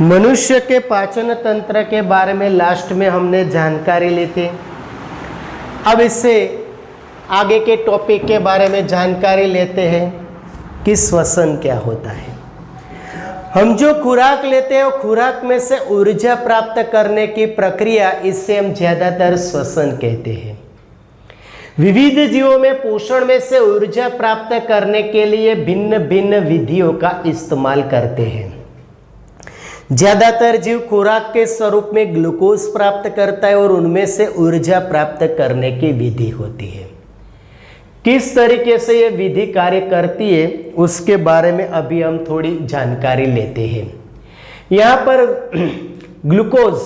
मनुष्य के पाचन तंत्र के बारे में लास्ट में हमने जानकारी ली थी। अब इससे आगे के टॉपिक के बारे में जानकारी लेते हैं कि श्वसन क्या होता है। हम जो खुराक लेते हैं वो खुराक में से ऊर्जा प्राप्त करने की प्रक्रिया, इससे हम ज़्यादातर श्वसन कहते हैं। विविध जीवों में पोषण में से ऊर्जा प्राप्त करने के लिए भिन्न भिन्न विधियों का इस्तेमाल करते हैं। ज़्यादातर जीव खुराक के स्वरूप में ग्लूकोज प्राप्त करता है और उनमें से ऊर्जा प्राप्त करने की विधि होती है। किस तरीके से ये विधि कार्य करती है उसके बारे में अभी हम थोड़ी जानकारी लेते हैं। यहाँ पर ग्लूकोज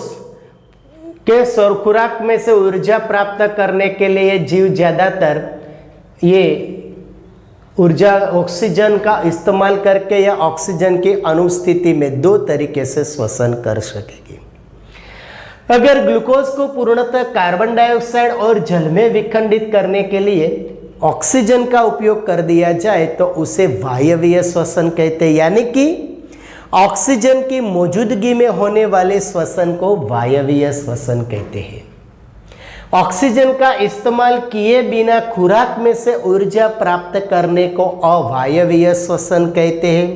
के खुराक में से ऊर्जा प्राप्त करने के लिए जीव ज़्यादातर ये ऊर्जा ऑक्सीजन का इस्तेमाल करके या ऑक्सीजन की अनुपस्थिति में दो तरीके से श्वसन कर सकेगी। अगर ग्लूकोज को पूर्णतः कार्बन डाइऑक्साइड और जल में विखंडित करने के लिए ऑक्सीजन का उपयोग कर दिया जाए तो उसे वायवीय श्वसन कहते हैं, यानी कि ऑक्सीजन की मौजूदगी में होने वाले श्वसन को वायवीय श्वसन कहते हैं। ऑक्सीजन का इस्तेमाल किए बिना खुराक में से ऊर्जा प्राप्त करने को अवायवीय श्वसन कहते हैं,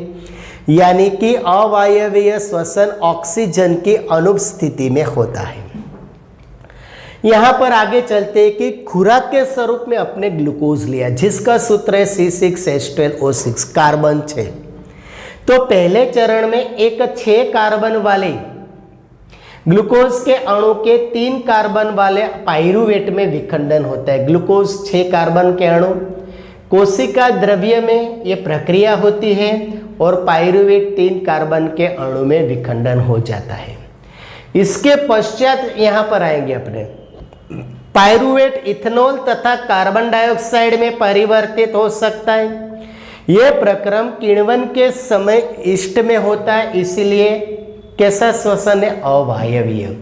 यानी कि अवायवीय श्वसन ऑक्सीजन की अनुपस्थिति में होता है। यहाँ पर आगे चलते हैं कि खुराक के स्वरूप में अपने ग्लूकोज लिया, जिसका सूत्र है C6H12O6 कार्बन 6। तो पहले चरण में एक 6 कार्बन वाले ग्लूकोज के अणु के 3 कार्बन वाले पाइरुवेट में विखंडन होता है। ग्लूकोज 6 कार्बन के अणु कोशिका द्रव्य में ये प्रक्रिया होती है और पाइरुवेट 3 कार्बन के अणु में विखंडन हो जाता है। इसके पश्चात यहाँ पर आएंगे अपने पाइरुवेट इथेनॉल तथा कार्बन डाइऑक्साइड में परिवर्तित हो सकता है। यह प्रक्रम किण्वन के समय इष्ट में होता है, इसलिए कैसा श्वसन है? अवायवीय।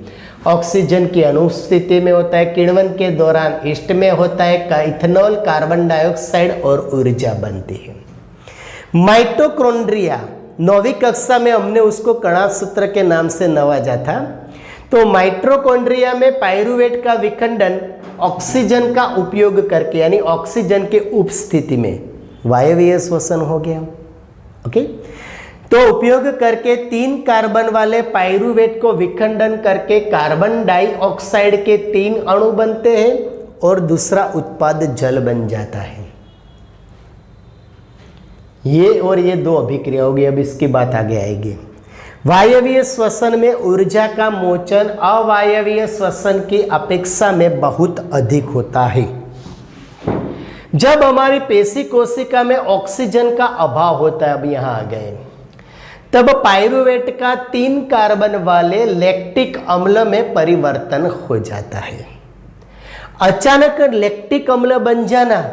ऑक्सीजन की अनुपस्थिति में होता है, किण्वन के दौरान इष्ट में होता है, इथेनॉल कार्बन डाइऑक्साइड और ऊर्जा बनती है। माइटोकॉन्ड्रिया 9वीं कक्षा में हमने उसको कणा सूत्र के नाम से नवाजा था। तो माइटोकॉन्ड्रिया में पाइरुवेट का विखंडन ऑक्सीजन का उपयोग करके, यानी ऑक्सीजन के उपस्थिति में वायवीय श्वसन हो गया। ओके, तो उपयोग करके 3 कार्बन वाले पाइरुवेट को विखंडन करके कार्बन डाइऑक्साइड के 3 अणु बनते हैं और दूसरा उत्पाद जल बन जाता है। ये और ये 2 अभिक्रिया होगी। अब इसकी बात आगे आएगी। वायवीय श्वसन में ऊर्जा का मोचन अवायवीय श्वसन की अपेक्षा में बहुत अधिक होता है। जब हमारी पेशी कोशिका में ऑक्सीजन का अभाव होता है, अब यहाँ आ गए, तब पाइरुवेट का 3 कार्बन वाले लैक्टिक अम्ल में परिवर्तन हो जाता है। अचानक लैक्टिक अम्ल बन जाना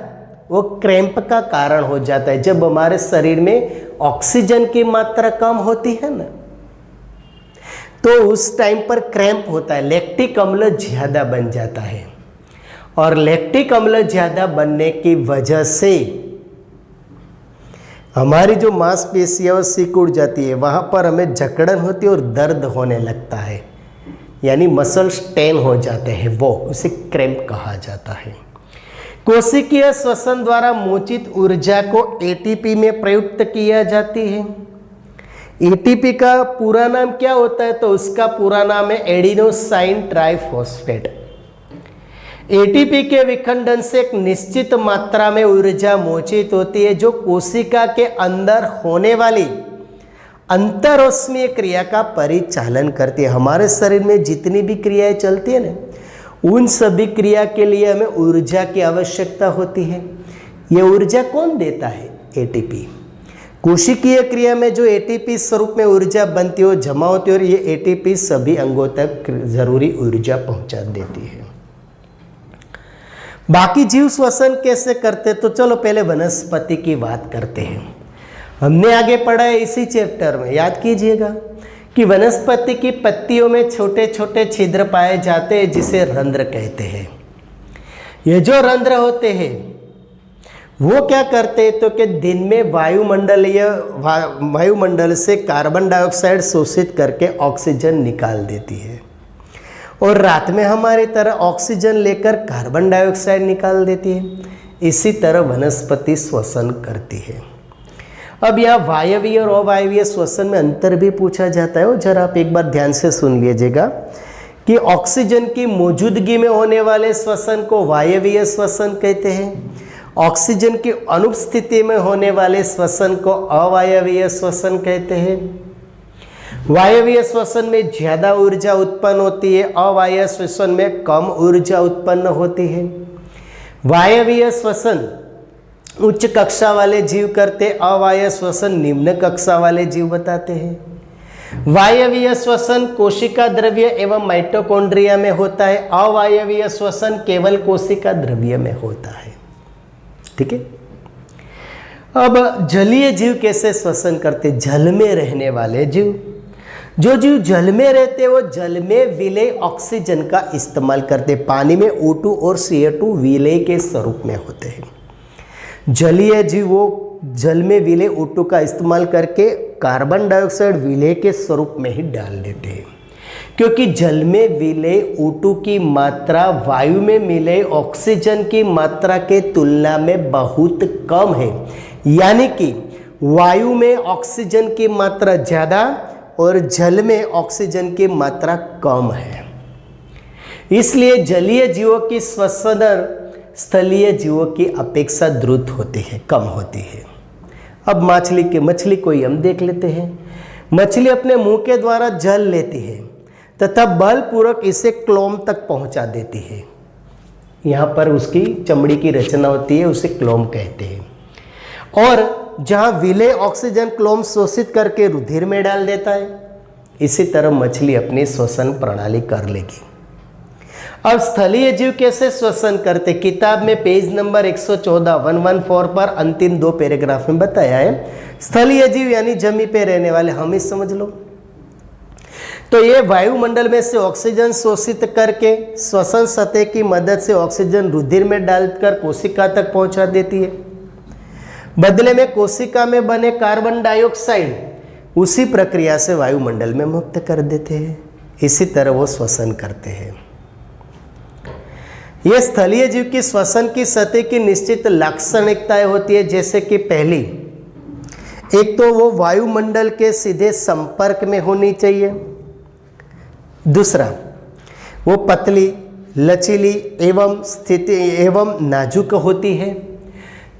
वो क्रैम्प का कारण हो जाता है। जब हमारे शरीर में ऑक्सीजन की मात्रा कम होती है ना, तो उस टाइम पर क्रैम्प होता है, लैक्टिक अम्ल ज़्यादा बन जाता है। और लैक्टिक अम्ल ज़्यादा बनने की वजह से हमारी जो मांसपेशियां सिकुड़ जाती है, वहाँ पर हमें जकड़न होती है और दर्द होने लगता है, यानी मसल स्टेन हो जाते हैं, वो उसे क्रैम्प कहा जाता है। कोशिकीय श्वसन द्वारा मोचित ऊर्जा को एटीपी में प्रयुक्त किया जाती है। एटीपी का पूरा नाम क्या होता है? तो उसका पूरा नाम है एडिनोसाइन ट्राइफॉस्फेट। एटीपी के विखंडन से एक निश्चित मात्रा में ऊर्जा मोचित होती है, जो कोशिका के अंदर होने वाली अंतररश्मीय क्रिया का परिचालन करती है। हमारे शरीर में जितनी भी क्रियाएं चलती है ना, उन सभी क्रिया के लिए हमें ऊर्जा की आवश्यकता होती है। ये ऊर्जा कौन देता है? एटीपी। कोशिकीय क्रिया में जो एटीपी स्वरूप में ऊर्जा बनती है वो जमा होती है और ये एटीपी सभी अंगों तक जरूरी ऊर्जा पहुंचा देती है। बाकी जीव श्वसन कैसे करते? तो चलो पहले वनस्पति की बात करते हैं। हमने आगे पढ़ा है इसी चैप्टर में, याद कीजिएगा कि वनस्पति की पत्तियों में छोटे छोटे छिद्र पाए जाते हैं, जिसे रंध्र कहते हैं। ये जो रंध्र होते हैं वो क्या करते हैं तो कि दिन में वायुमंडल से कार्बन डाइऑक्साइड शोषित करके ऑक्सीजन निकाल देती है और रात में हमारी तरह ऑक्सीजन लेकर कार्बन डाइऑक्साइड निकाल देती है। इसी तरह वनस्पति श्वसन करती है। अब यहाँ वायवीय और अवायवीय श्वसन में अंतर भी पूछा जाता है और जरा आप एक बार ध्यान से सुन लीजिएगा कि ऑक्सीजन की मौजूदगी में होने वाले श्वसन को वायवीय श्वसन कहते हैं, ऑक्सीजन की अनुपस्थिति में होने वाले श्वसन को अवायवीय श्वसन कहते हैं। वायवीय श्वसन में ज़्यादा ऊर्जा उत्पन्न होती है, अवायवीय श्वसन में कम ऊर्जा उत्पन्न होती है। वायवीय श्वसन उच्च कक्षा वाले जीव करते, अवायवीय श्वसन निम्न कक्षा वाले जीव बताते हैं। वायवीय श्वसन कोशिका द्रव्य एवं माइटोकॉन्ड्रिया में होता है, अवायवीय श्वसन केवल कोशिका द्रव्य में होता है। ठीक है। अब जलीय जीव कैसे श्वसन करते? जल में रहने वाले जीव, जो जीव जल में रहते वो जल में विलेय ऑक्सीजन का इस्तेमाल करते। पानी में O2 और CO2 विलेय के स्वरूप में होते हैं। जलीय जीव वो जल में विलेय O2 का इस्तेमाल करके कार्बन डाइऑक्साइड विलेय के स्वरूप में ही डाल देते हैं, क्योंकि जल में विलेय O2 की मात्रा वायु में मिले ऑक्सीजन की मात्रा के तुलना में बहुत कम है। यानी कि वायु में ऑक्सीजन की मात्रा ज़्यादा और जल में ऑक्सीजन की मात्रा कम है। इसलिए जलीय जीवों की श्वसन दर स्थलीय जीवों की अपेक्षा द्रुत होती है, कम होती है। अब मछली को ही हम देख लेते हैं। मछली अपने मुंह के द्वारा जल लेती है तथा बलपूर्वक इसे क्लोम तक पहुंचा देती है। यहाँ पर उसकी चमड़ी की रचना होती है, उसे क्लोम कहते हैं। और जहाँ विलेय ऑक्सीजन क्लोम शोषित करके रुधिर में डाल देता है। इसी तरह मछली अपनी श्वसन प्रणाली कर लेगी। अब स्थलीय जीव कैसे श्वसन करते? किताब में पेज नंबर 114 पर अंतिम 2 पैराग्राफ में बताया है। स्थलीय जीव यानी जमीन पे रहने वाले, हम ही समझ लो। तो ये वायुमंडल में से ऑक्सीजन शोषित करके श्वसन सतह की मदद से ऑक्सीजन रुधिर में डालकर कोशिका तक पहुंचा देती है। बदले में कोशिका में बने कार्बन डाइऑक्साइड उसी प्रक्रिया से वायुमंडल में मुक्त कर देते हैं। इसी तरह वो श्वसन करते हैं। ये स्थलीय जीव की श्वसन की सतह की निश्चित लाक्षणिकताएं होती है, जैसे कि पहली, एक तो वो वायुमंडल के सीधे संपर्क में होनी चाहिए। दूसरा, वो पतली, लचीली एवं नाजुक होती है।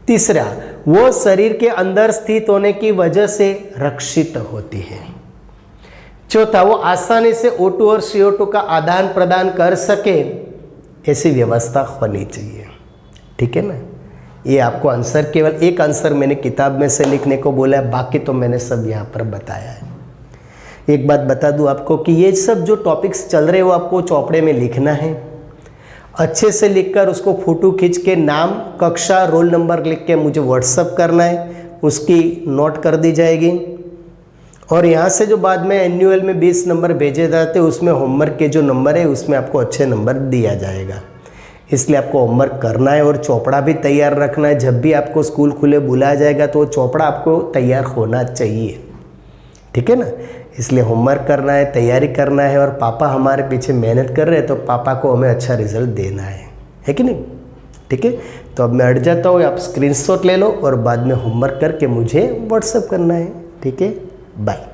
तीसरा, वो शरीर के अंदर स्थित होने की वजह से रक्षित होती है। चौथा, वो आसानी से O2 और CO2 का आदान प्रदान कर सके, ऐसी व्यवस्था होनी चाहिए। ठीक है ना। ये आपको आंसर, केवल एक आंसर मैंने किताब में से लिखने को बोला है, बाकी तो मैंने सब यहाँ पर बताया है। एक बात बता दूँ आपको कि ये सब जो टॉपिक्स चल रहे हैं वो आपको चौपड़े में लिखना है। अच्छे से लिखकर उसको फोटो खींच के नाम, कक्षा, रोल नंबर लिख के मुझे व्हाट्सअप करना है, उसकी नोट कर दी जाएगी। और यहाँ से जो बाद में एनुअल में 20 नंबर भेजे जाते हैं, उसमें होमवर्क के जो नंबर है उसमें आपको अच्छे नंबर दिया जाएगा। इसलिए आपको होमवर्क करना है और चौपड़ा भी तैयार रखना है। जब भी आपको स्कूल खुले बुलाया जाएगा तो चौपड़ा आपको तैयार होना चाहिए। ठीक है ना। इसलिए होमवर्क करना है, तैयारी करना है। और पापा हमारे पीछे मेहनत कर रहे हैं तो पापा को हमें अच्छा रिजल्ट देना है कि नहीं। ठीक है। तो अब मैं हट जाता हूँ, आप स्क्रीनशॉट ले लो और बाद में होमवर्क करके मुझे व्हाट्सएप करना है। ठीक है। बाय।